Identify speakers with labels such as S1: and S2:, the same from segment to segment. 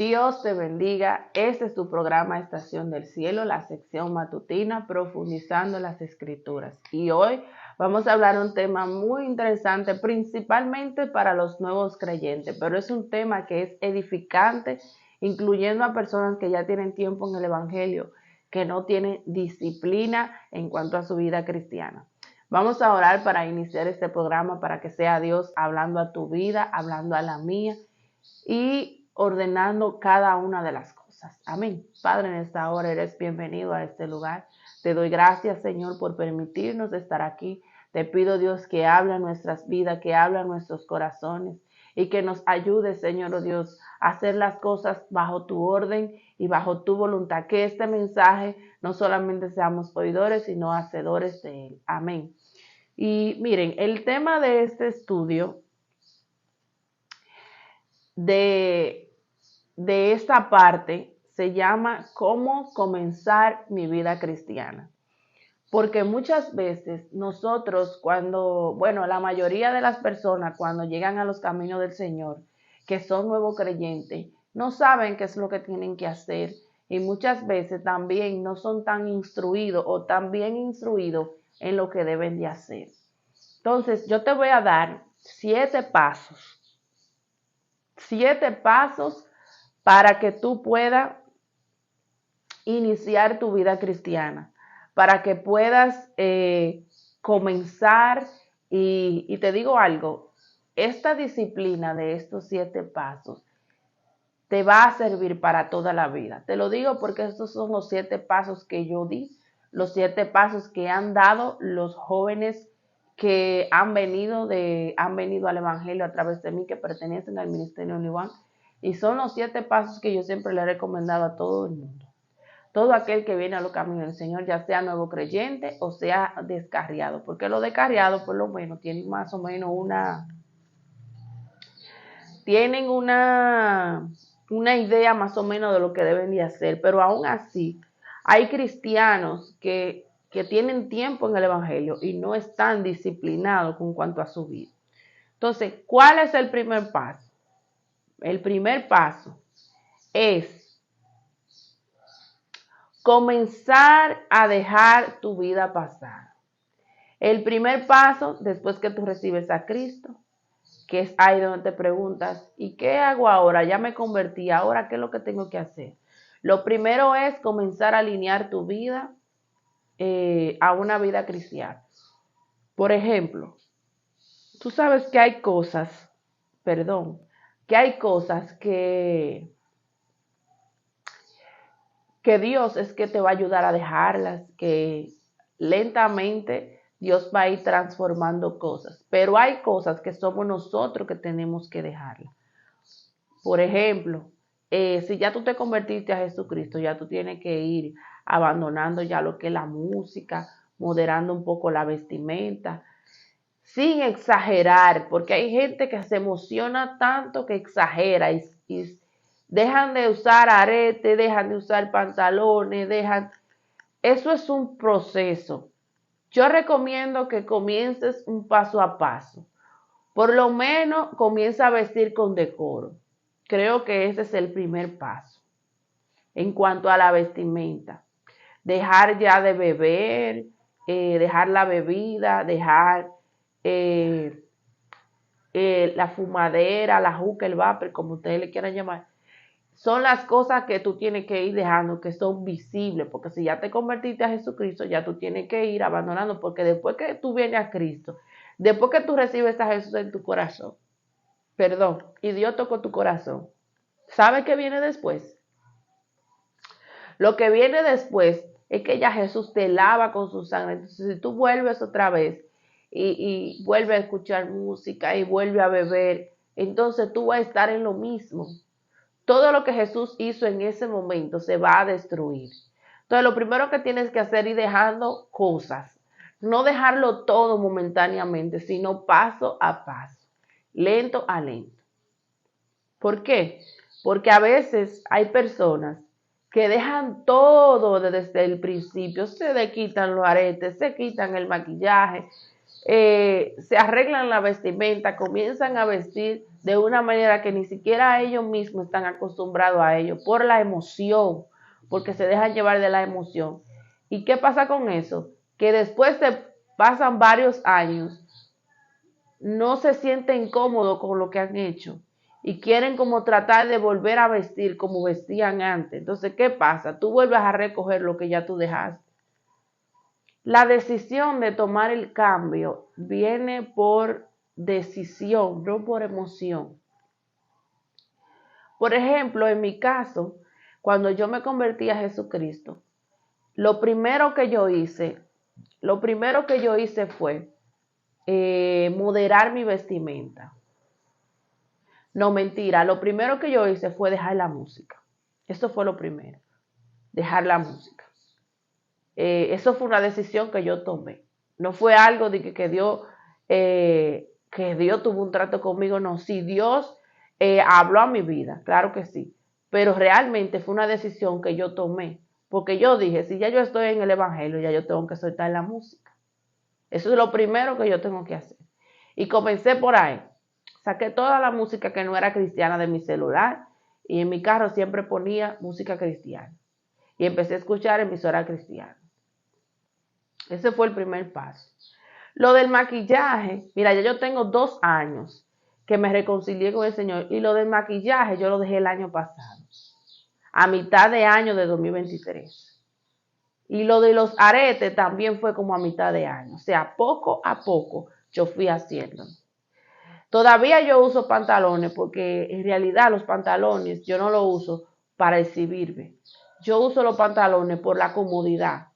S1: Dios te bendiga. Este es tu programa Estación del Cielo, la sección matutina, profundizando las Escrituras. Y hoy vamos a hablar de un tema muy interesante, principalmente para los nuevos creyentes, pero es un tema que es edificante, incluyendo a personas que ya tienen tiempo en el Evangelio, que no tienen disciplina en cuanto a su vida cristiana. Vamos a orar para iniciar este programa, para que sea Dios hablando a tu vida, hablando a la mía y ordenando cada una de las cosas. Amén. Padre, en esta hora eres bienvenido a este lugar. Te doy gracias, Señor, por permitirnos estar aquí. Te pido, Dios, que hable a nuestras vidas, que hable a nuestros corazones y que nos ayude, Señor, oh Dios, a hacer las cosas bajo tu orden y bajo tu voluntad. Que este mensaje no solamente seamos oidores, sino hacedores de él. Amén. Y miren, el tema de este estudio de esta parte se llama ¿Cómo comenzar mi vida cristiana? Porque muchas veces nosotros la mayoría de las personas cuando llegan a los caminos del Señor, que son nuevos creyentes, no saben qué es lo que tienen que hacer y muchas veces también no son tan instruidos o tan bien instruidos en lo que deben de hacer. Entonces, yo te voy a dar 7 pasos para que tú puedas iniciar tu vida cristiana, para que puedas comenzar y te digo algo, esta disciplina de estos 7 pasos te va a servir para toda la vida. Te lo digo porque estos son los 7 pasos que yo di, los 7 pasos que han dado los jóvenes que han venido al Evangelio a través de mí, que pertenecen al Ministerio Univán. Y son los 7 pasos que yo siempre le he recomendado a todo el mundo. Todo aquel que viene a los caminos del Señor, ya sea nuevo creyente o sea descarriado. Porque los descarriados, por lo menos, tienen más o menos una idea más o menos de lo que deben de hacer. Pero aún así, hay cristianos que tienen tiempo en el Evangelio y no están disciplinados con cuanto a su vida. Entonces, ¿cuál es el primer paso? El primer paso es comenzar a dejar tu vida pasada. El primer paso, después que tú recibes a Cristo, que es ahí donde te preguntas, ¿y qué hago ahora? Ya me convertí, ¿ahora qué es lo que tengo que hacer? Lo primero es comenzar a alinear tu vida a una vida cristiana. Por ejemplo, tú sabes que hay cosas que Dios es que te va a ayudar a dejarlas, que lentamente Dios va a ir transformando cosas. Pero hay cosas que somos nosotros que tenemos que dejarlas. Por ejemplo, si ya tú te convertiste a Jesucristo, ya tú tienes que ir abandonando ya lo que es la música, moderando un poco la vestimenta, sin exagerar, porque hay gente que se emociona tanto que exagera y dejan de usar aretes, dejan de usar pantalones, Eso es un proceso. Yo recomiendo que comiences un paso a paso. Por lo menos comienza a vestir con decoro. Creo que ese es el primer paso. En cuanto a la vestimenta, dejar ya de beber, dejar la bebida, dejar la fumadera, la juca, el vapor, como ustedes le quieran llamar. Son las cosas que tú tienes que ir dejando, que son visibles, porque si ya te convertiste a Jesucristo, ya tú tienes que ir abandonando, porque después que tú vienes a Cristo, después que tú recibes a Jesús en tu corazón, y Dios tocó tu corazón, ¿sabe qué viene después? Lo que viene después es que ya Jesús te lava con su sangre. Entonces, si tú vuelves otra vez y vuelves a escuchar música y vuelves a beber, entonces tú vas a estar en lo mismo. Todo lo que Jesús hizo en ese momento se va a destruir. Entonces, lo primero que tienes que hacer es ir dejando cosas. No dejarlo todo momentáneamente, sino paso a paso, lento a lento. ¿Por qué? Porque a veces hay personas que dejan todo desde el principio, se le quitan los aretes, se quitan el maquillaje, se arreglan la vestimenta, comienzan a vestir de una manera que ni siquiera ellos mismos están acostumbrados a ello, por la emoción, porque se dejan llevar de la emoción. ¿Y qué pasa con eso? Que después de pasan varios años, no se sienten cómodos con lo que han hecho y quieren como tratar de volver a vestir como vestían antes. Entonces, ¿qué pasa? Tú vuelves a recoger lo que ya tú dejaste. La decisión de tomar el cambio viene por decisión, no por emoción. Por ejemplo, en mi caso, cuando yo me convertí a Jesucristo, lo primero que yo hice fue moderar mi vestimenta. No, mentira, lo primero que yo hice fue dejar la música. Eso fue lo primero, dejar la música. Eso fue una decisión que yo tomé. No fue algo de que Dios tuvo un trato conmigo, no. Sí, Dios habló a mi vida, claro que sí. Pero realmente fue una decisión que yo tomé. Porque yo dije, si ya yo estoy en el Evangelio, ya yo tengo que soltar la música. Eso es lo primero que yo tengo que hacer. Y comencé por ahí. Saqué toda la música que no era cristiana de mi celular y en mi carro siempre ponía música cristiana. Y empecé a escuchar emisora cristiana. Ese fue el primer paso. Lo del maquillaje, mira, ya yo tengo 2 años que me reconcilié con el Señor y lo del maquillaje yo lo dejé el año pasado, a mitad de año de 2023. Y lo de los aretes también fue como a mitad de año, o sea, poco a poco yo fui haciéndolo. Todavía yo uso pantalones porque en realidad los pantalones yo no los uso para exhibirme. Yo uso los pantalones por la comodidad,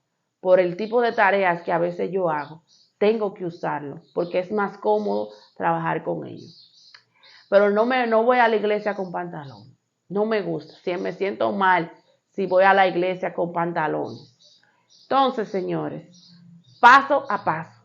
S1: por el tipo de tareas que a veces yo hago. Tengo que usarlo porque es más cómodo trabajar con ellos. Pero no voy a la iglesia con pantalones. No me gusta. Me siento mal si voy a la iglesia con pantalones. Entonces, señores, paso a paso.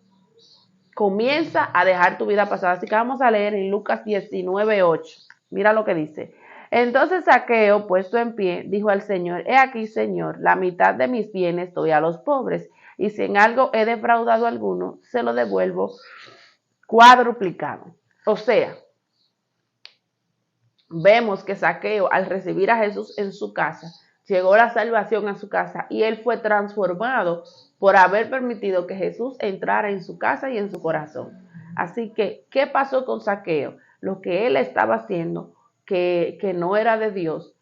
S1: Comienza a dejar tu vida pasada. Así que vamos a leer en Lucas 19:8. Mira lo que dice. Entonces Zaqueo, puesto en pie, dijo al Señor, he aquí, Señor, la mitad de mis bienes doy a los pobres, y si en algo he defraudado a alguno, se lo devuelvo cuadruplicado. O sea, vemos que Zaqueo, al recibir a Jesús en su casa, llegó la salvación a su casa y él fue transformado por haber permitido que Jesús entrara en su casa y en su corazón. Así que, ¿qué pasó con Zaqueo? Lo que él estaba haciendo, que no era de Dios,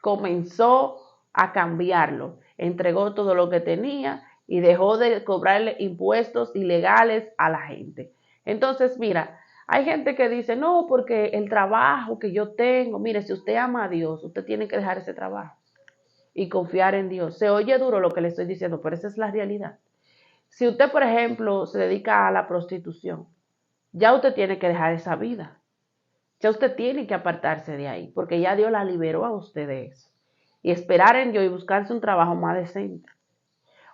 S1: comenzó a cambiarlo. Entregó todo lo que tenía y dejó de cobrarle impuestos ilegales a la gente. Entonces, mira, hay gente que dice, no, porque el trabajo que yo tengo, mire, si usted ama a Dios, usted tiene que dejar ese trabajo y confiar en Dios. Se oye duro lo que le estoy diciendo, pero esa es la realidad. Si usted, por ejemplo, se dedica a la prostitución, ya usted tiene que dejar esa vida. Ya usted tiene que apartarse de ahí, porque ya Dios la liberó a usted de eso. Y esperar en Dios y buscarse un trabajo más decente.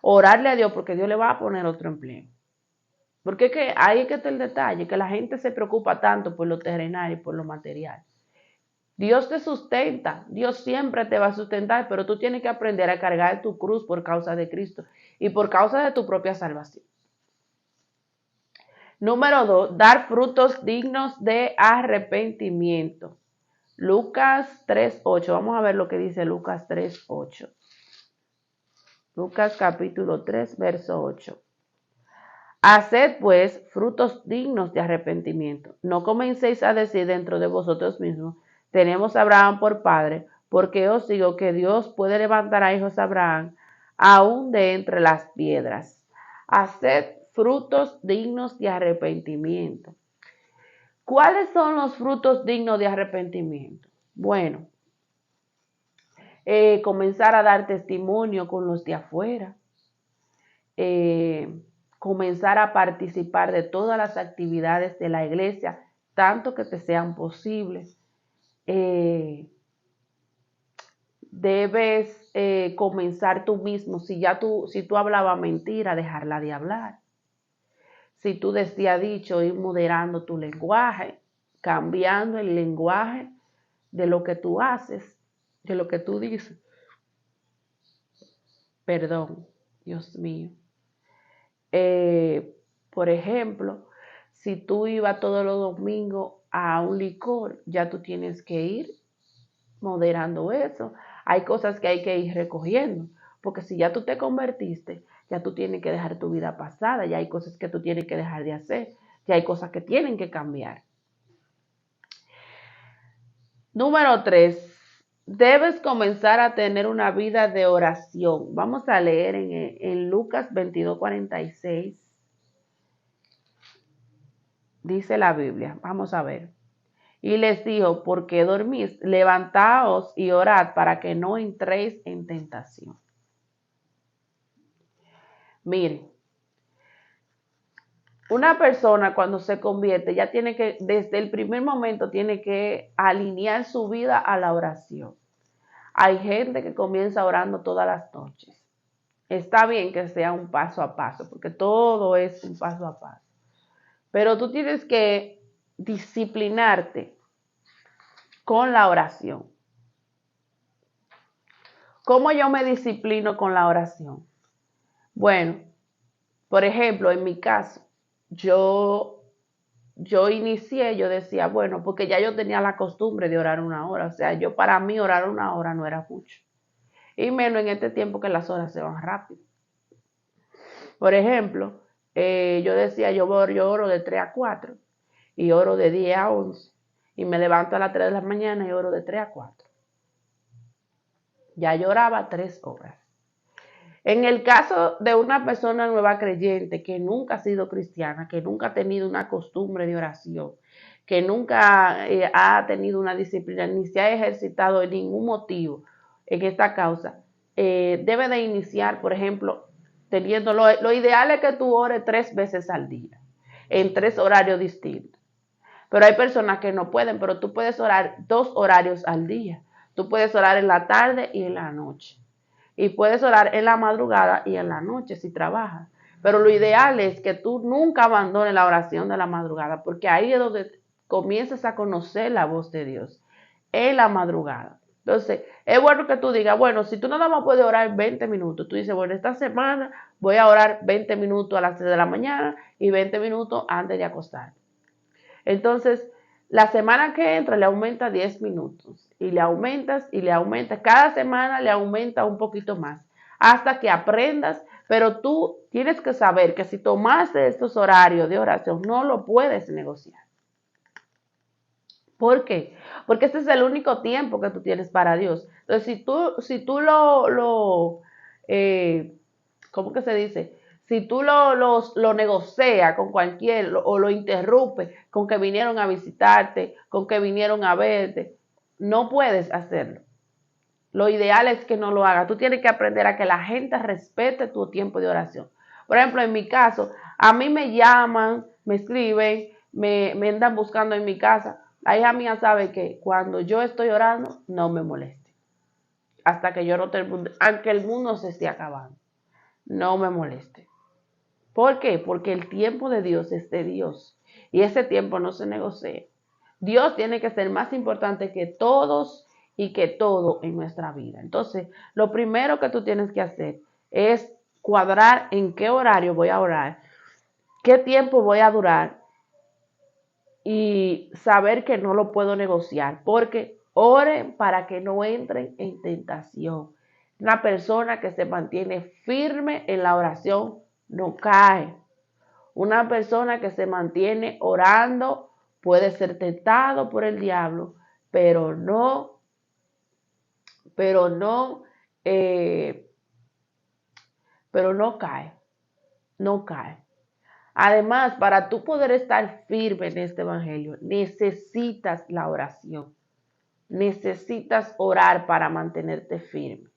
S1: Orarle a Dios porque Dios le va a poner otro empleo. Porque es que ahí es que está el detalle, que la gente se preocupa tanto por lo terrenal y por lo material. Dios te sustenta, Dios siempre te va a sustentar, pero tú tienes que aprender a cargar tu cruz por causa de Cristo y por causa de tu propia salvación. Número 2, dar frutos dignos de arrepentimiento. Lucas 3:8. Vamos a ver lo que dice Lucas 3:8. Lucas capítulo 3, verso 8. Haced pues frutos dignos de arrepentimiento. No comencéis a decir dentro de vosotros mismos, tenemos a Abraham por padre, porque os digo que Dios puede levantar a hijos de Abraham aún de entre las piedras. Haced frutos dignos de arrepentimiento. ¿Cuáles son los frutos dignos de arrepentimiento? Bueno, comenzar a dar testimonio con los de afuera, comenzar a participar de todas las actividades de la iglesia, tanto que te sean posibles. Debes comenzar tú mismo. Si tú hablabas mentira, dejarla de hablar. Si tú decías dicho, ir moderando tu lenguaje, cambiando el lenguaje de lo que tú haces, de lo que tú dices. Perdón, Dios mío. Eh, por ejemplo, si tú ibas todos los domingos a un licor, ya tú tienes que ir moderando eso. Hay cosas que hay que ir recogiendo, porque si ya tú te convertiste, ya tú tienes que dejar tu vida pasada, ya hay cosas que tú tienes que dejar de hacer, ya hay cosas que tienen que cambiar. Número 3, debes comenzar a tener una vida de oración. Vamos a leer en Lucas 22:46. Dice la Biblia, vamos a ver. Y les dijo, ¿por qué dormís? Levantaos y orad para que no entréis en tentación. Miren, una persona cuando se convierte ya tiene que, desde el primer momento, tiene que alinear su vida a la oración. Hay gente que comienza orando todas las noches. Está bien que sea un paso a paso, porque todo es un paso a paso. Pero tú tienes que disciplinarte con la oración. ¿Cómo yo me disciplino con la oración? Bueno, por ejemplo, en mi caso, yo, yo decía, bueno, porque ya yo tenía la costumbre de orar una hora. O sea, yo para mí orar una hora no era mucho. Y menos en este tiempo que las horas se van rápido. Por ejemplo, yo decía, yo oro de 3 a 4 y oro de 10 a 11 y me levanto a las 3 de la mañana y oro de 3 a 4. Ya yo oraba 3 horas. En el caso de una persona nueva creyente que nunca ha sido cristiana, que nunca ha tenido una costumbre de oración, que nunca ha tenido una disciplina, ni se ha ejercitado en ningún motivo en esta causa, debe de iniciar, por ejemplo, teniendo, lo ideal es que tú ores 3 veces al día, en 3 horarios distintos. Pero hay personas que no pueden, pero tú puedes orar 2 horarios al día. Tú puedes orar en la tarde y en la noche. Y puedes orar en la madrugada y en la noche si trabajas. Pero lo ideal es que tú nunca abandones la oración de la madrugada, porque ahí es donde comienzas a conocer la voz de Dios, en la madrugada. Entonces, es bueno que tú digas, bueno, si tú nada más puedes orar 20 minutos, tú dices, bueno, esta semana voy a orar 20 minutos a las 3 de la mañana y 20 minutos antes de acostar. Entonces, la semana que entra le aumenta 10 minutos y le aumentas y le aumentas. Cada semana le aumenta un poquito más hasta que aprendas, pero tú tienes que saber que si tomaste estos horarios de oración no lo puedes negociar. ¿Por qué? Porque este es el único tiempo que tú tienes para Dios. Entonces, si tú ¿cómo que se dice? Si tú lo negocias con cualquier, o lo interrumpes con que vinieron a visitarte, con que vinieron a verte, no puedes hacerlo. Lo ideal es que no lo hagas. Tú tienes que aprender a que la gente respete tu tiempo de oración. Por ejemplo, en mi caso, a mí me llaman, me escriben, me andan buscando en mi casa. La hija mía sabe que cuando yo estoy orando, no me moleste. Hasta que yo no termine, aunque el mundo se esté acabando, no me moleste. ¿Por qué? Porque el tiempo de Dios es de Dios y ese tiempo no se negocia. Dios tiene que ser más importante que todos y que todo en nuestra vida. Entonces, lo primero que tú tienes que hacer es cuadrar en qué horario voy a orar, qué tiempo voy a durar y saber que no lo puedo negociar, porque oren para que no entren en tentación. Una persona que se mantiene firme en la oración no cae. Una persona que se mantiene orando puede ser tentado por el diablo, pero no, pero no, eh, pero no cae, no cae. Además, para tú poder estar firme en este evangelio, necesitas la oración. Necesitas orar para mantenerte firme.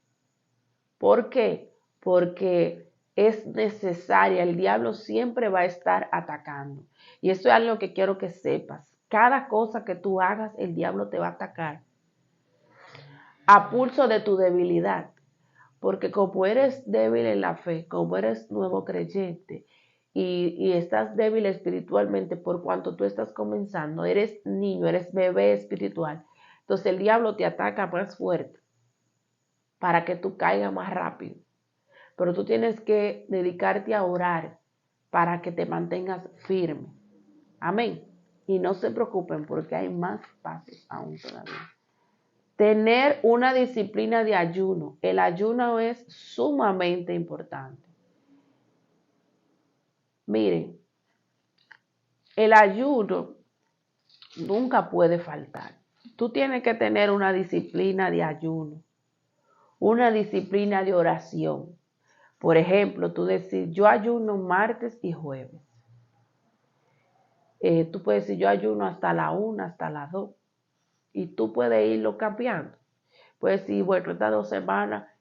S1: ¿Por qué? Porque es necesaria, el diablo siempre va a estar atacando. Y eso es algo que quiero que sepas. Cada cosa que tú hagas, el diablo te va a atacar a pulso de tu debilidad. Porque como eres débil en la fe, como eres nuevo creyente y estás débil espiritualmente por cuanto tú estás comenzando, eres niño, eres bebé espiritual, entonces el diablo te ataca más fuerte para que tú caigas más rápido. Pero tú tienes que dedicarte a orar para que te mantengas firme. Amén. Y no se preocupen porque hay más pasos aún todavía. Tener una disciplina de ayuno. El ayuno es sumamente importante. Miren, el ayuno nunca puede faltar. Tú tienes que tener una disciplina de ayuno, una disciplina de oración. Por ejemplo, tú decir, yo ayuno martes y jueves. Tú puedes decir, yo ayuno hasta la 1, hasta las 2. Y tú puedes irlo cambiando. Puedes decir, bueno,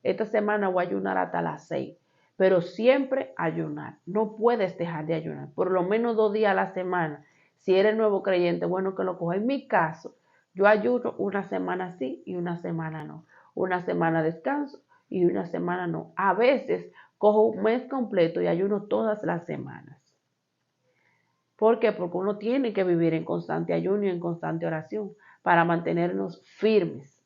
S1: esta semana voy a ayunar hasta las 6. Pero siempre ayunar. No puedes dejar de ayunar. Por lo menos 2 días a la semana. Si eres nuevo creyente, bueno que lo cojas. En mi caso, yo ayuno una semana sí y una semana no. Una semana descanso y una semana no. A veces cojo un mes completo y ayuno todas las semanas. ¿Por qué? Porque uno tiene que vivir en constante ayuno y en constante oración para mantenernos firmes.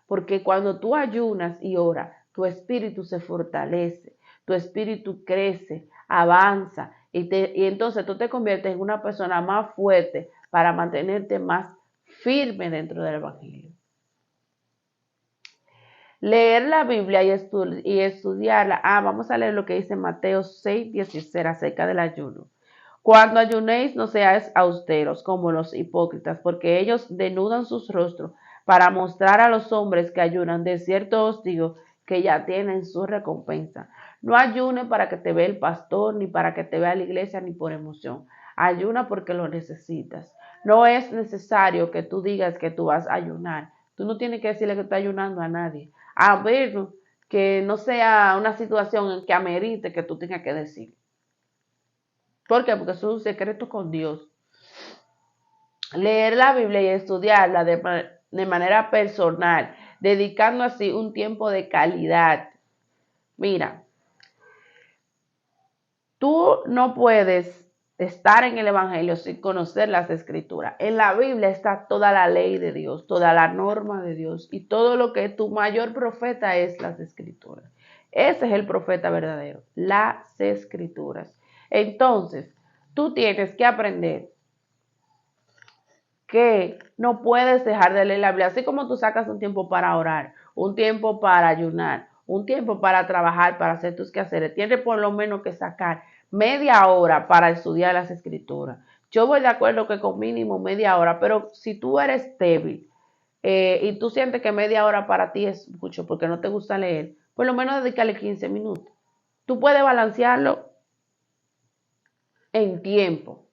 S1: Porque cuando tú ayunas y oras, tu espíritu se fortalece, tu espíritu crece, avanza y entonces tú te conviertes en una persona más fuerte para mantenerte más firme dentro del Evangelio. Leer la Biblia y estudiarla. Vamos a leer lo que dice Mateo 6:16 acerca del ayuno. Cuando ayunéis, no seáis austeros como los hipócritas, porque ellos denudan sus rostros para mostrar a los hombres que ayunan. De cierto os digo que ya tienen su recompensa. No ayune para que te vea el pastor, ni para que te vea la iglesia, ni por emoción. Ayuna porque lo necesitas. No es necesario que tú digas que tú vas a ayunar. Tú no tienes que decirle que estás ayunando a nadie. A ver, que no sea una situación en que amerite que tú tengas que decir. ¿Por qué? Porque eso es un secreto con Dios. Leer la Biblia y estudiarla de manera personal, dedicando así un tiempo de calidad. Mira, tú no puedes estar en el Evangelio sin conocer las Escrituras. En la Biblia está toda la ley de Dios, toda la norma de Dios y todo lo que tu mayor profeta es las Escrituras. Ese es el profeta verdadero, las Escrituras. Entonces, tú tienes que aprender que no puedes dejar de leer la Biblia. Así como tú sacas un tiempo para orar, un tiempo para ayunar, un tiempo para trabajar, para hacer tus quehaceres, tienes por lo menos que sacar media hora para estudiar las Escrituras. Yo voy de acuerdo que con mínimo media hora, pero si tú eres débil y tú sientes que media hora para ti es mucho porque no te gusta leer, por lo menos dedícale 15 minutos. Tú puedes balancearlo en tiempo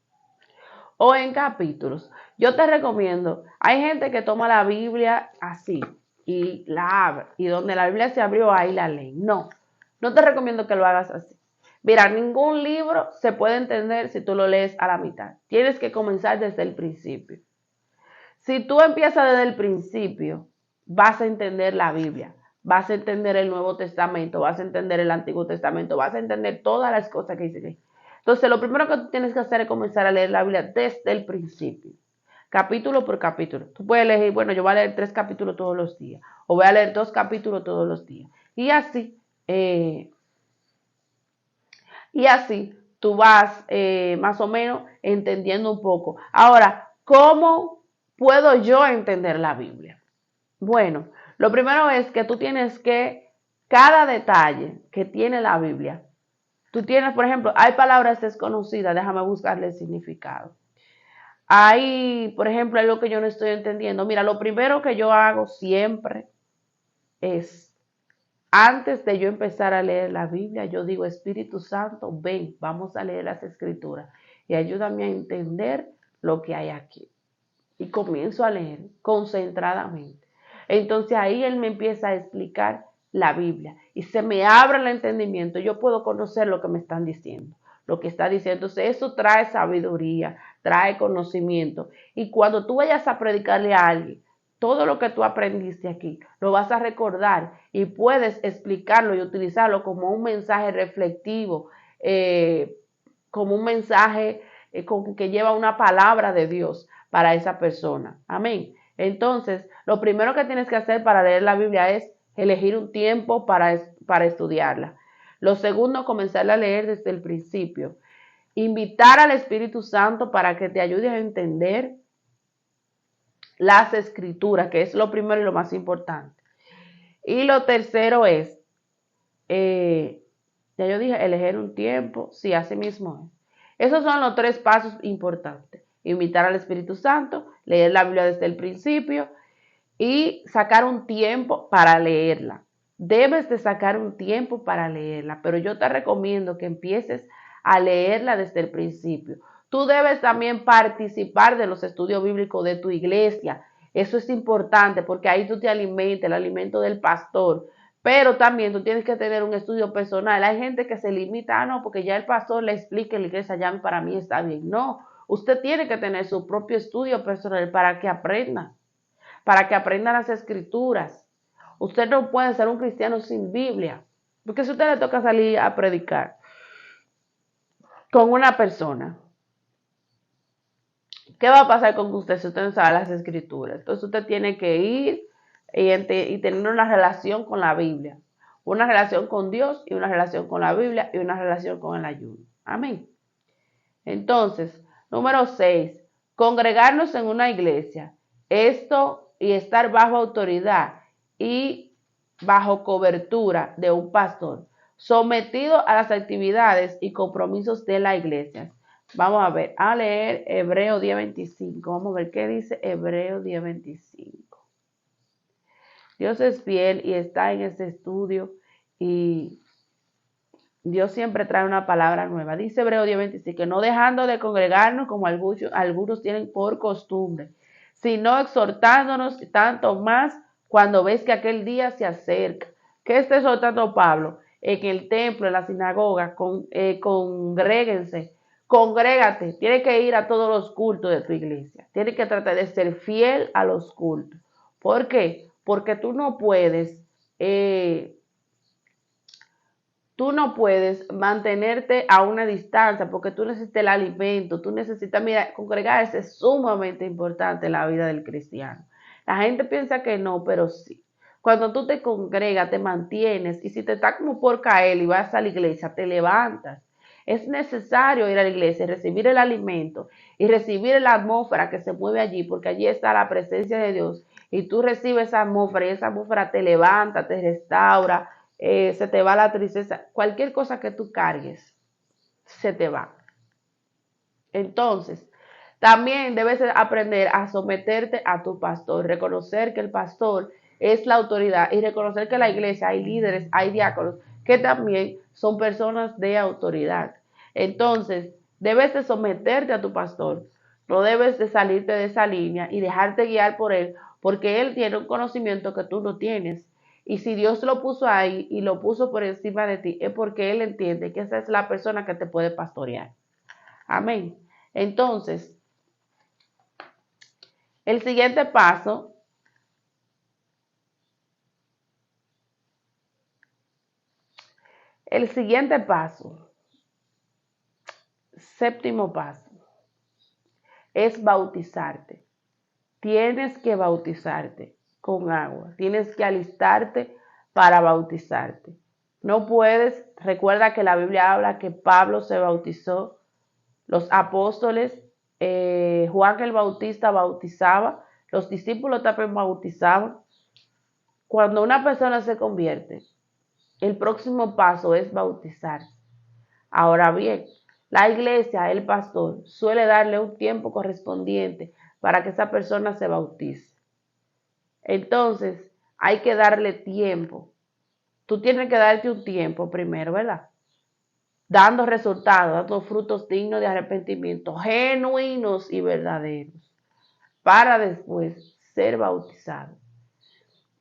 S1: o en capítulos. Yo te recomiendo, hay gente que toma la Biblia así y la abre y donde la Biblia se abrió ahí la leen. No te recomiendo que lo hagas así. Mira, ningún libro se puede entender si tú lo lees a la mitad. Tienes que comenzar desde el principio. Si tú empiezas desde el principio, vas a entender la Biblia, vas a entender el Nuevo Testamento, vas a entender el Antiguo Testamento, vas a entender todas las cosas que dice ahí. Entonces, lo primero que tú tienes que hacer es comenzar a leer la Biblia desde el principio, capítulo por capítulo. Tú puedes elegir, bueno, yo voy a leer 3 capítulos todos los días, o voy a leer 2 capítulos todos los días. Y así tú vas más o menos entendiendo un poco. Ahora, ¿cómo puedo yo entender la Biblia? Bueno, lo primero es que tú tienes que, cada detalle que tiene la Biblia, tú tienes, por ejemplo, hay palabras desconocidas, déjame buscarle el significado. Hay, por ejemplo, algo que yo no estoy entendiendo. Mira, lo primero que yo hago siempre es, antes de yo empezar a leer la Biblia, yo digo, Espíritu Santo, ven, vamos a leer las Escrituras y ayúdame a entender lo que hay aquí. Y comienzo a leer concentradamente. Entonces ahí Él me empieza a explicar la Biblia y se me abre el entendimiento. Yo puedo conocer lo que me están diciendo, lo que está diciendo. Entonces eso trae sabiduría, trae conocimiento. Y cuando tú vayas a predicarle a alguien, todo lo que tú aprendiste aquí, lo vas a recordar y puedes explicarlo y utilizarlo como un mensaje reflectivo, como un mensaje que lleva una palabra de Dios para esa persona. Amén. Entonces, lo primero que tienes que hacer para leer la Biblia es elegir un tiempo para estudiarla. Lo segundo, comenzar a leer desde el principio. invitar al Espíritu Santo para que te ayude a entender las escrituras, que es lo primero y lo más importante. Y lo tercero es, ya yo dije, elegir un tiempo, sí, así mismo es. Esos son los 3 pasos importantes. Invitar al Espíritu Santo, leer la Biblia desde el principio y sacar un tiempo para leerla. Debes de sacar un tiempo para leerla, pero yo te recomiendo que empieces a leerla desde el principio. Tú debes también participar de los estudios bíblicos de tu iglesia. Eso es importante porque ahí tú te alimentas, el alimento del pastor. Pero también tú tienes que tener un estudio personal. Hay gente que se limita, no, porque ya el pastor le explica en la iglesia, ya para mí está bien. No, usted tiene que tener su propio estudio personal para que aprendan las escrituras. Usted no puede ser un cristiano sin Biblia, porque si a usted le toca salir a predicar con una persona, ¿qué va a pasar con usted si usted no sabe las escrituras? Entonces usted tiene que ir y tener una relación con la Biblia, una relación con Dios y una relación con la Biblia y una relación con el ayuno. Amén. Entonces, número 6, congregarnos en una iglesia. Esto y estar bajo autoridad y bajo cobertura de un pastor, sometido a las actividades y compromisos de la iglesia. Vamos a leer Hebreo 10:25. Vamos a ver qué dice Hebreo 10:25. Dios es fiel y está en este estudio y Dios siempre trae una palabra nueva. Dice Hebreo 10:25, que no dejando de congregarnos como algunos tienen por costumbre, sino exhortándonos tanto más cuando ves que aquel día se acerca. ¿Qué está exhortando Pablo? En el templo, en la sinagoga, congréguense, congrégate. Tienes que ir a todos los cultos de tu iglesia. Tienes que tratar de ser fiel a los cultos. ¿Por qué? Porque tú no puedes mantenerte a una distancia porque tú necesitas el alimento, tú necesitas, mira, congregarse es sumamente importante en la vida del cristiano. La gente piensa que no, pero sí. Cuando tú te congregas, te mantienes y si te está como por caer y vas a la iglesia, te levantas. Es necesario ir a la iglesia, recibir el alimento y recibir la atmósfera que se mueve allí, porque allí está la presencia de Dios y tú recibes esa atmósfera y esa atmósfera te levanta, te restaura, se te va la tristeza, cualquier cosa que tú cargues, se te va. Entonces, también debes aprender a someterte a tu pastor, reconocer que el pastor es la autoridad y reconocer que en la iglesia hay líderes, hay diáconos que también son personas de autoridad. Entonces, debes de someterte a tu pastor, no debes de salirte de esa línea y dejarte guiar por él, porque él tiene un conocimiento que tú no tienes. Y si Dios lo puso ahí y lo puso por encima de ti, es porque Él entiende que esa es la persona que te puede pastorear. Amén. Entonces, el siguiente paso, séptimo paso, es bautizarte. Tienes que bautizarte con agua. Tienes que alistarte para bautizarte. No puedes, recuerda que la Biblia habla que Pablo se bautizó, los apóstoles, Juan el Bautista bautizaba, los discípulos también bautizaban. Cuando una persona se convierte, el próximo paso es bautizarse. Ahora bien, la iglesia, el pastor, suele darle un tiempo correspondiente para que esa persona se bautice. Entonces, hay que darle tiempo. Tú tienes que darte un tiempo primero, ¿verdad? Dando resultados, dando frutos dignos de arrepentimiento, genuinos y verdaderos, para después ser bautizado.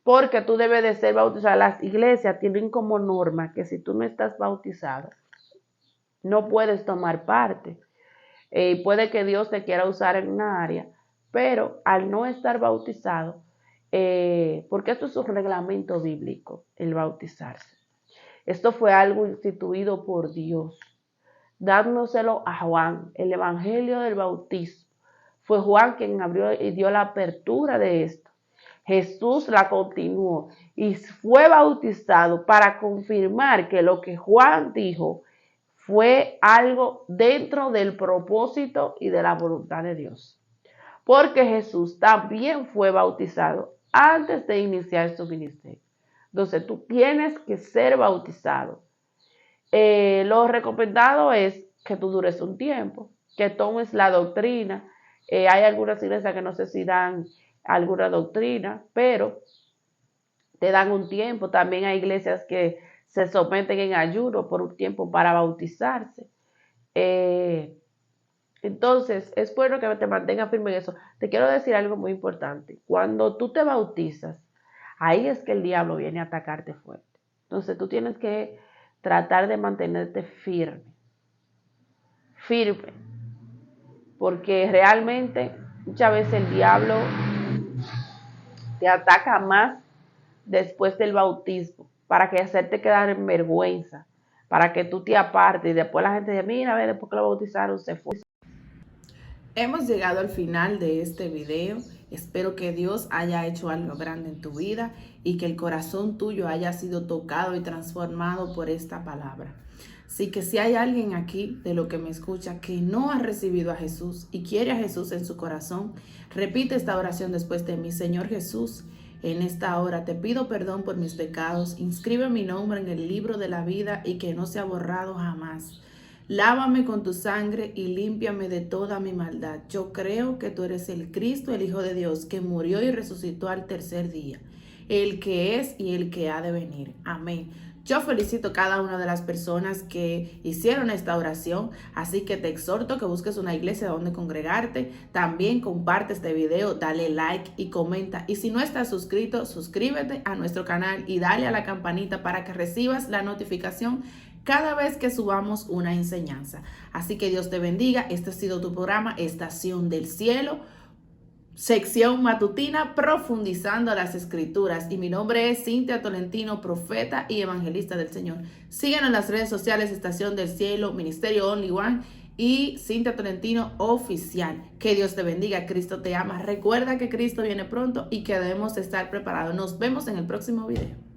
S1: Porque tú debes de ser bautizado. Las iglesias tienen como norma que si tú no estás bautizado, no puedes tomar parte. Puede que Dios te quiera usar en una área, pero al no estar bautizado, porque esto es un reglamento bíblico, el bautizarse. Esto fue algo instituido por Dios, dándoselo a Juan, el evangelio del bautismo. Fue Juan quien abrió y dio la apertura de esto. Jesús la continuó y fue bautizado para confirmar que lo que Juan dijo fue algo dentro del propósito y de la voluntad de Dios. Porque Jesús también fue bautizado antes de iniciar su ministerio. Entonces tú tienes que ser bautizado. Lo recomendado es que tú dures un tiempo, que tomes la doctrina. Hay algunas iglesias que no sé si dan alguna doctrina, pero te dan un tiempo. También hay iglesias que se someten en ayuno por un tiempo para bautizarse. Entonces, es bueno que te mantengas firme en eso. Te quiero decir algo muy importante. Cuando tú te bautizas, ahí es que el diablo viene a atacarte fuerte. Entonces, tú tienes que tratar de mantenerte firme, porque realmente muchas veces el diablo te ataca más después del bautismo, para que hacerte quedar en vergüenza, para que tú te apartes y después la gente dice, mira, a ver, después que lo bautizaron se fue.
S2: Hemos llegado al final de este video. Espero que Dios haya hecho algo grande en tu vida y que el corazón tuyo haya sido tocado y transformado por esta palabra. Así que si hay alguien aquí de lo que me escucha que no ha recibido a Jesús y quiere a Jesús en su corazón, repite esta oración después de mí. Señor Jesús, en esta hora te pido perdón por mis pecados. Inscribe mi nombre en el libro de la vida y que no sea borrado jamás. Lávame con tu sangre y límpiame de toda mi maldad. Yo creo que tú eres el Cristo, el Hijo de Dios, que murió y resucitó al tercer día, el que es y el que ha de venir. Amén. Yo felicito a cada una de las personas que hicieron esta oración, así que te exhorto que busques una iglesia donde congregarte. También comparte este video, dale like y comenta. Y si no estás suscrito, suscríbete a nuestro canal y dale a la campanita para que recibas la notificación cada vez que subamos una enseñanza. Así que Dios te bendiga. Este ha sido tu programa Estación del Cielo, sección matutina, profundizando las escrituras. Y mi nombre es Cintia Tolentino, profeta y evangelista del Señor. Síguenos en las redes sociales, Estación del Cielo, Ministerio Only One y Cintia Tolentino Oficial. Que Dios te bendiga, Cristo te ama. Recuerda que Cristo viene pronto y que debemos estar preparados. Nos vemos en el próximo video.